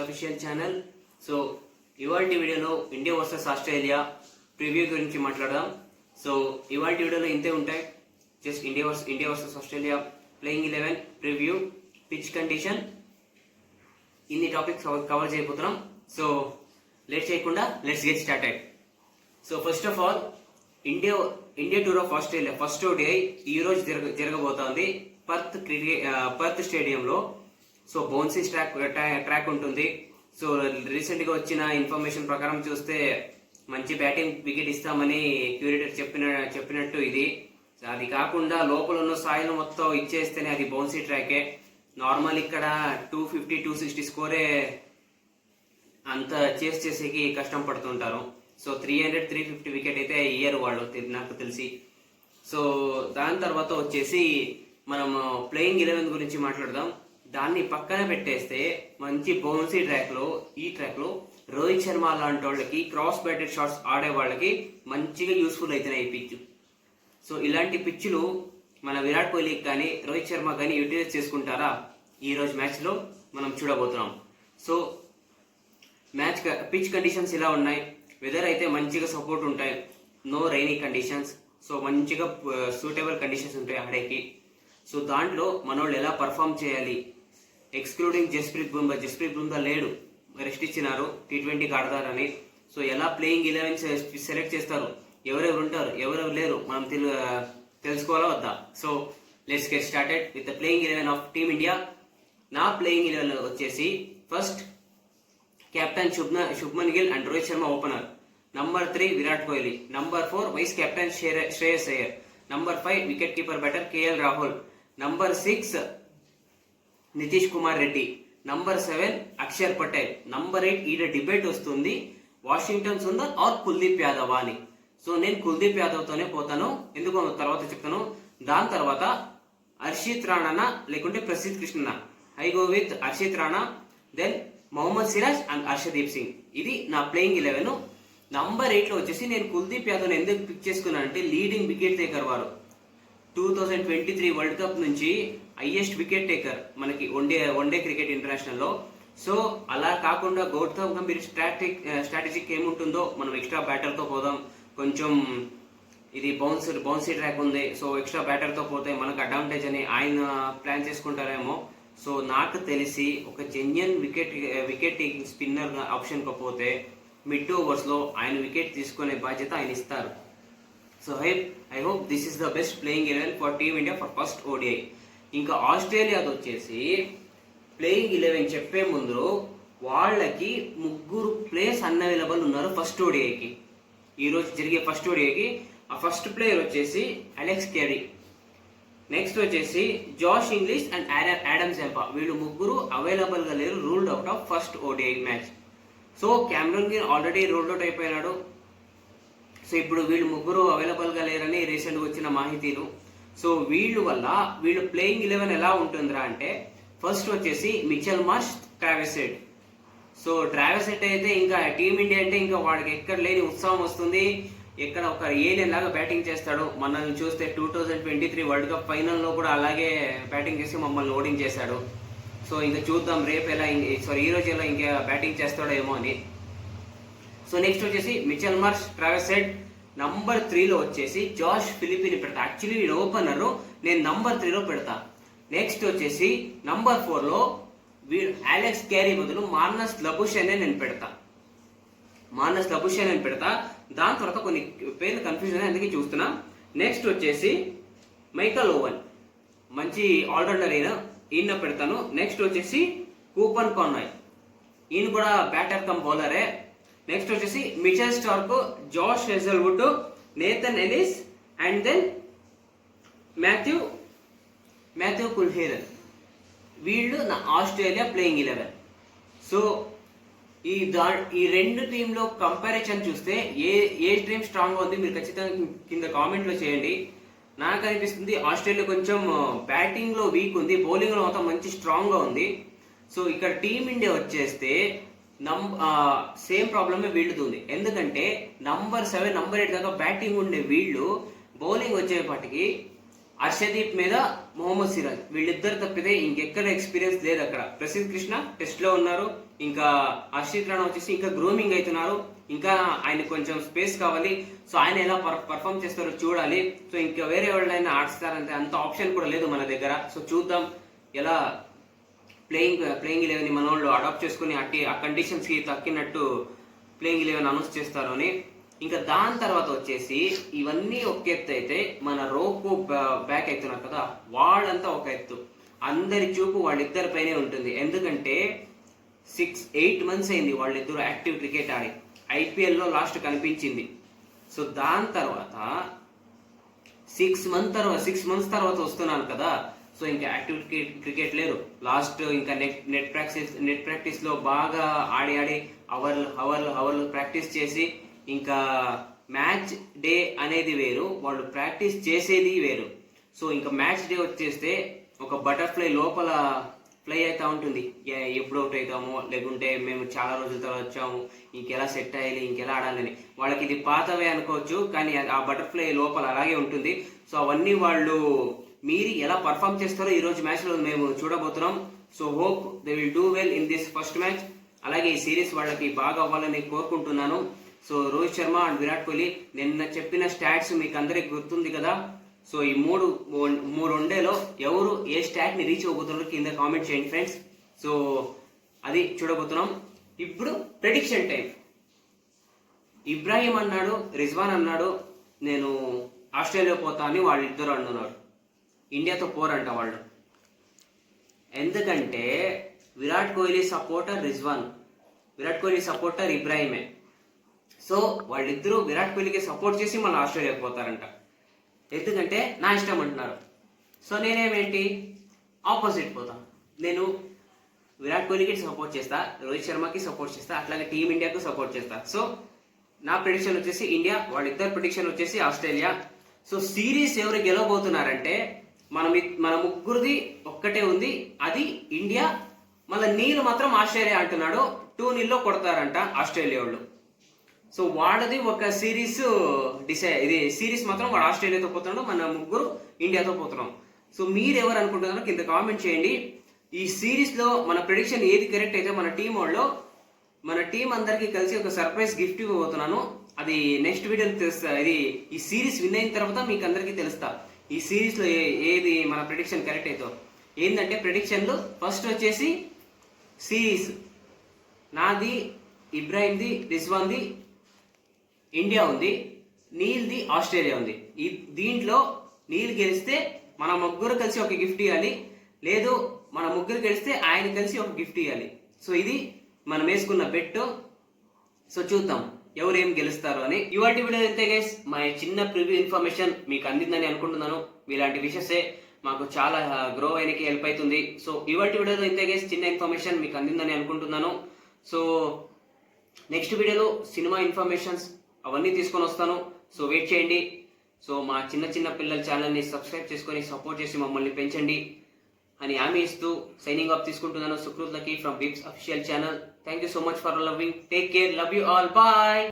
Official channel. So ఇవాల్టి వీడియోలో India versus Australia preview గురించి మాట్లాడదాం. సో ఇవాల్టి వీడియోలో ఇంతే ఉంటాయి. Just India versus Australia playing 11 preview, pitch condition, ఇన్ని టాపిక్స్ కవర్ చేయబోతున్నాం. సో లేట్ చేయకుండా let's get started. So first of all India tour of Australia first ODI ఈ రోజు జరగబోతోంది పర్త్ స్టేడియంలో. సో బౌన్సీ ట్రాక్ ఉంటుంది. సో రీసెంట్ గా వచ్చిన ఇన్ఫర్మేషన్ ప్రకారం చూస్తే మంచి బ్యాటింగ్ వికెట్ ఇస్తామని క్యూరేటర్ చెప్పినట్టు ఇది. అది కాకుండా లోపల ఉన్న సాయిల్ మొత్తం ఇచ్చేస్తేనే అది బౌన్సీ ట్రాకే. నార్మల్ ఇక్కడ 250-260 స్కోరే అంత చేసేకి కష్టం పడుతుంటారు. సో 300-350 వికెట్ అయితే ఇయ్యరు వాళ్ళు నాకు తెలిసి. సో దాని తర్వాత వచ్చేసి మనం ప్లేయింగ్ 11 గురించి మాట్లాడదాం. దాన్ని పక్కన పెట్టేస్తే మంచి బౌన్సీ ఈ ట్రాక్ లో రోహిత్ శర్మ లాంటి వాళ్ళకి, క్రాస్ బ్యాటెడ్ షాట్స్ ఆడే వాళ్ళకి మంచిగా యూస్ఫుల్ అవుతున్నాయి ఈ పిచ్. సో ఇలాంటి పిచ్చులు మన విరాట్ కోహ్లీకి కానీ రోహిత్ శర్మ కానీ యూటిలైజ్ చేసుకుంటారా ఈ రోజు మ్యాచ్ లో మనం చూడబోతున్నాం. సో పిచ్ కండిషన్స్ ఇలా ఉన్నాయి. వెదర్ అయితే మంచిగా సపోర్ట్ ఉంటాయి, నో రైనీ కండిషన్స్. సో మంచిగా సూటబుల్ కండిషన్స్ ఉంటాయి ఆడేకి. సో దాంట్లో మనోళ్ళు ఎలా పర్ఫామ్ చేయాలి, ఎక్స్క్లూడింగ్ జస్ప్రీత్ బుమ్రా లేడు, రెస్ట్ ఇచ్చినారు T20కి ఆడతారని. సో ఎలా ప్లేయింగ్ 11 సెలెక్ట్ చేస్తారు, ఎవరెవరు ఉంటారు, ఎవరెవరు లేరు, మనం తెలుసుకోవాలా వద్దా. So let's get started with the playing 11 of team India. నా ప్లేయింగ్ 11 వచ్చేసి first captain Shubman Gill and Rohit Sharma opener. Number 3 Virat Kohli. Number 4 vice captain Shreyas Iyer. Number 5 wicket keeper batter KL Rahul. Number 6 Nitish Kumar Reddy. Number 7 Axar Patel. Number 8 ఈడ డిబేట్ వస్తుంది, వాషింగ్టన్ సుందర్ ఆర్ కుల్దీప్ యాదవ్ అని. సో నేను కుల్దీప్ యాదవ్ తోనే పోతాను, ఎందుకో తర్వాత చెప్తాను. దాని తర్వాత హర్షిత్ రాణా లేకుంటే Prasidh Krishna. I go with Harshit Rana, then Mohammed Siraj and Harshdeep Singh. ఇది నా ప్లేయింగ్ 11. నంబర్ 8 లో వచ్చేసి నేను కుల్దీప్ యాదవ్ ఎందుకు పిక్ చేసుకున్నానంటే లీడింగ్ వికెట్ టేకర్ వారు. 2023 వరల్డ్ కప్ నుంచి హైయెస్ట్ వికెట్ టేకర్ మనకి వన్డే క్రికెట్ ఇంటర్నేషనల్ లో. సో అలా కాకుండా గౌతమ్ గంభీర్ స్ట్రాటజిక్ ఏముంటుందో, మనం ఎక్స్ట్రా బ్యాటర్ తో పోదాం, కొంచెం ఇది బౌన్సీ ట్రాక్ ఉంది, సో ఎక్స్ట్రా బ్యాటర్ తో పోతే మనకు అడ్వాంటేజ్ అని ఆయన ప్లాన్ చేసుకుంటారేమో. సో నాకు తెలిసి ఒక genuine wicket taking spinner option పోతే మిడ్ ఓవర్స్ లో ఆయన వికెట్ తీసుకునే బాధ్యత ఆయన ఇస్తారు. So I hope this is the best playing 11 for team India for first ODI. ఇంకా ఆస్ట్రేలియాది వచ్చేసి ప్లేయింగ్ 11 చెప్పే ముందు వాళ్ళకి 3 ప్లేయర్స్ అన్అవైలబుల్ ఉన్నారు ఫస్ట్ ఓడిఐకి. ఈ రోజు జరిగే ఫస్ట్ ఓడిఐకి ఆ ఫస్ట్ ప్లేయర్ వచ్చేసి అలెక్స్ క్యారీ, నెక్స్ట్ వచ్చేసి Josh Inglis and Adam Zampa. వీళ్ళు 3 అవైలబుల్ గా లేరు, ruled out of first ODI match. So Cameron Green already ruled out అయిపోయినాడు. సో ఇప్పుడు వీళ్ళు 3 అవైలబుల్ గా లేరని రీసెంట్ గా వచ్చిన మాహితీలు. సో వీళ్ళు ప్లేయింగ్ 11 ఎలా ఉంటుందిరా అంటే, ఫస్ట్ వచ్చేసి Mitchell Marsh, Travis head. So Travis head అయితే ఇంకా టీమిండియా అంటే ఇంకా వాడికి ఎక్కడ లేని ఉత్సాహం వస్తుంది, ఎక్కడ ఒక ఏలియన్ లాగా బ్యాటింగ్ చేస్తాడు. మనల్ని చూస్తే 2023 వరల్డ్ కప్ ఫైనల్ లో కూడా అలాగే బ్యాటింగ్ చేసి మమ్మల్ని ఓడించేశాడు. సో ఇంకా చూద్దాం రేపు ఈ రోజు ఎలా ఇంకా బ్యాటింగ్ చేస్తాడో ఏమో అని. సో నెక్స్ట్ వచ్చేసి Mitchell Marsh, Travis head. Number 3 లో వచ్చేసి జాష్ ఫిలిపిని పెడతా. యాక్చువల్లీ వీడు ఓపెనర్, నేను నంబర్ 3 లో పెడతా. నెక్స్ట్ వచ్చేసి నంబర్ 4 లో వీడు అలెక్స్ క్యారీ బదులు మార్నస్ లబుషేన్ నేను పెడతా. దాని తర్వాత కొన్ని పేర్లు కన్ఫ్యూజన్ అందుకే చూస్తున్నా. నెక్స్ట్ వచ్చేసి మైకల్ ఓవెన్, మంచి ఆల్రౌండర్ ఈయన పెడతాను. నెక్స్ట్ వచ్చేసి కూపన్ కాన్నాయ్, ఈయన కూడా బ్యాటర్ కమ్ బౌలరే. నెక్స్ట్ వచ్చేసి Mitchell Starc, Josh Hazlewood, Nathan Ellis and then Matthew Kuhnemann. వీళ్ళు నా ఆస్ట్రేలియా ప్లేయింగ్ 11. సో ఈ రెండు టీంలో కంపారిజన్ చూస్తే ఏ టీం స్ట్రాంగ్ గా ఉంది మీరు ఖచ్చితంగా కింద కామెంట్ లో చేయండి. నాకు అనిపిస్తుంది ఆస్ట్రేలియా కొంచెం బ్యాటింగ్ లో వీక్ ఉంది, బౌలింగ్ లో మాత్రం మంచి స్ట్రాంగ్ గా ఉంది. సో ఇక్కడ టీమిండియా వచ్చేస్తే సేమ్ ప్రాబ్లమే వీళ్ళుతుంది. ఎందుకంటే నంబర్ 7, నంబర్ 8 దాకా బ్యాటింగ్ ఉండే వీళ్ళు బౌలింగ్ వచ్చేపాటికి హర్షదీప్ మీద మొహమ్మద్ సిరాజ్ వీళ్ళిద్దరు తప్పితే ఇంకెక్కడ ఎక్స్పీరియన్స్ లేదు అక్కడ. ప్రసిద్ధ్ కృష్ణ టెస్ట్ లో ఉన్నారు, ఇంకా హర్షిత్ రాణా వచ్చేసి ఇంకా గ్రూమింగ్ అవుతున్నారు, ఇంకా ఆయన కొంచెం స్పేస్ కావాలి. సో ఆయన ఎలా పర్ఫామ్ చేస్తారో చూడాలి. సో ఇంకా వేరే వాళ్ళైనా ఆడిస్తారంటే అంత ఆప్షన్ కూడా లేదు మన దగ్గర. సో చూద్దాం ఎలా ప్లేయింగ్ 11 మన వాళ్ళు అడాప్ట్ చేసుకుని ఆ కండిషన్స్ కి తక్కినట్టు ప్లేయింగ్ 11 అనౌన్స్ చేస్తారు అని. ఇంకా దాని తర్వాత వచ్చేసి ఇవన్నీ ఒక ఎత్తు అయితే మన రోకో బ్యాక్ అవుతున్నారు కదా, వాళ్ళంతా ఒక ఎత్తు. అందరి చూపు వాళ్ళిద్దరి పైనే ఉంటుంది. ఎందుకంటే 6-8 months అయింది వాళ్ళిద్దరు యాక్టివ్ క్రికెట్ ఆడి. ఐపీఎల్లో లాస్ట్ కనిపించింది. సో దాని తర్వాత 6 months తర్వాత వస్తున్నాను కదా. సో ఇంకా యాక్టివ్ క్రికెట్ లేరు. లాస్ట్ ఇంకా నెట్ ప్రాక్టీస్ లో బాగా ఆడి అవర్లు ప్రాక్టీస్ చేసి, ఇంకా మ్యాచ్ డే అనేది వేరు, వాళ్ళు ప్రాక్టీస్ చేసేది వేరు. సో ఇంకా మ్యాచ్ డే వచ్చేస్తే ఒక బటర్ఫ్లై లోపల ఫ్లై అవుతా ఉంటుంది. ఎప్పుడు అవుట్ అవుతామో, లేకుంటే మేము చాలా రోజుల తర్వాత వచ్చాము, ఇంకెలా సెట్ అయ్యాలి, ఇంకెలా ఆడాలని. వాళ్ళకి ఇది పాతవే అనుకోవచ్చు, కానీ ఆ బటర్ఫ్లై లోపల అలాగే ఉంటుంది. సో అవన్నీ వాళ్ళు మీరు ఎలా పర్ఫామ్ చేస్తారో ఈ రోజు మ్యాచ్ లో మేము చూడబోతున్నాం. So hope they will do well in this first match. అలాగే ఈ సిరీస్ వాళ్ళకి బాగా అవ్వాలని కోరుకుంటున్నాను. సో రోహిత్ శర్మ అండ్ విరాట్ కోహ్లీ, నిన్న చెప్పిన స్టాట్స్ మీకు అందరికి గుర్తుంది కదా. సో ఈ మూడు వన్డేలో ఎవరు ఏ స్టాట్ ని రీచ్ అవ్వబోతున్నారో కింద కామెంట్ చేయండి ఫ్రెండ్స్. సో అది చూడబోతున్నాం. ఇప్పుడు ప్రెడిక్షన్ టైం. ఇబ్రాహిం అన్నాడు, రిజ్వాన్ అన్నాడు నేను ఆస్ట్రేలియా పోతా అని, వాళ్ళిద్దరు అంటున్నారు. ఇండియాతో పోరంట వాళ్ళు. ఎందుకంటే విరాట్ కోహ్లీ సపోర్టర్ రిజ్వాన్, విరాట్ కోహ్లీ సపోర్టర్ ఇబ్రాహిమే. సో వాళ్ళిద్దరూ విరాట్ కోహ్లీకి సపోర్ట్ చేసి మళ్ళీ ఆస్ట్రేలియాకి పోతారంట. ఎందుకంటే నా ఇష్టం అంటున్నారు. సో నేనేమేంటి ఆపోజిట్ పోతాను. నేను విరాట్ కోహ్లీకి సపోర్ట్ చేస్తా, రోహిత్ శర్మకి సపోర్ట్ చేస్తా, అట్లాగే టీమిండియాకు సపోర్ట్ చేస్తా. సో నా ప్రెడిక్షన్ వచ్చేసి ఇండియా, వాళ్ళిద్దరు ప్రెడిక్షన్ వచ్చేసి ఆస్ట్రేలియా. సో సిరీస్ ఎవరు గెలవబోతున్నారంటే మన ముగ్గురిది ఒక్కటే ఉంది, అది ఇండియా. మళ్ళీ నీళ్ళు మాత్రం ఆస్ట్రేలియా అంటున్నాడు. 2-0 కొడతారంట ఆస్ట్రేలియా వాళ్ళు. సో వాడది ఒక సిరీస్ ఇది సిరీస్ మాత్రం వాడు ఆస్ట్రేలియాతో పోతున్నాడు, మన ముగ్గురు ఇండియాతో పోతున్నాం. సో మీరు ఎవరు అనుకుంటున్నారో కింద కామెంట్ చేయండి. ఈ సిరీస్ లో మన ప్రెడిక్షన్ ఏది కరెక్ట్ అయితే మన టీం అందరికి కలిసి ఒక సర్ప్రైజ్ గిఫ్ట్ ఇవ్వబోతున్నాను. అది నెక్స్ట్ వీడియోలో తెలుస్తా. ఇది ఈ సిరీస్ విన్ అయిన తర్వాత మీకు అందరికీ తెలుస్తా ఈ సిరీస్ లో ఏది మన ప్రెడిక్షన్ కరెక్ట్ అవుతో. ఏంటంటే ప్రెడిక్షన్లు ఫస్ట్ వచ్చేసి సిరీస్ నాది, ఇబ్రాహింది, రిజ్వాన్ది ఇండియా ఉంది, నీల్ది ఆస్ట్రేలియా ఉంది. దీంట్లో నీల్ గెలిస్తే మన ముగ్గురు కలిసి ఒక గిఫ్ట్ ఇవ్వాలి, లేదు మన ముగ్గురు గెలిస్తే ఆయన కలిసి ఒక గిఫ్ట్ ఇవ్వాలి. సో ఇది మనం వేసుకున్న బెట్. సో చూద్దాం ఎవరు ఏం గెలుస్తారు అని. ఇవాటి వీడియో అయితే గైస్ మా చిన్న ప్రివ్యూ ఇన్ఫర్మేషన్ మీకు అందిందని అనుకుంటున్నాను. ఇలాంటి విషయసే మాకు చాలా గ్రో అయ్యడానికి హెల్ప్ అవుతుంది. సో ఇవాటి వీడియోలో అయితే గైస్ చిన్న ఇన్ఫర్మేషన్ మీకు అందిందని అనుకుంటున్నాను. సో నెక్స్ట్ వీడియోలో సినిమా ఇన్ఫర్మేషన్స్ అవన్నీ తీసుకొని వస్తాను. సో వెయిట్ చేయండి. సో మా చిన్న పిల్లల ఛానల్ని సబ్స్క్రైబ్ చేసుకొని సపోర్ట్ చేసి మమ్మల్ని పెంచండి అని హామీ ఇస్తూ సైనింగ్ ఆఫ్ తీసుకుంటున్నాను. Sukrut Lucky from Bips official channel. Thank you so much for loving. Take care. Love you all. Bye.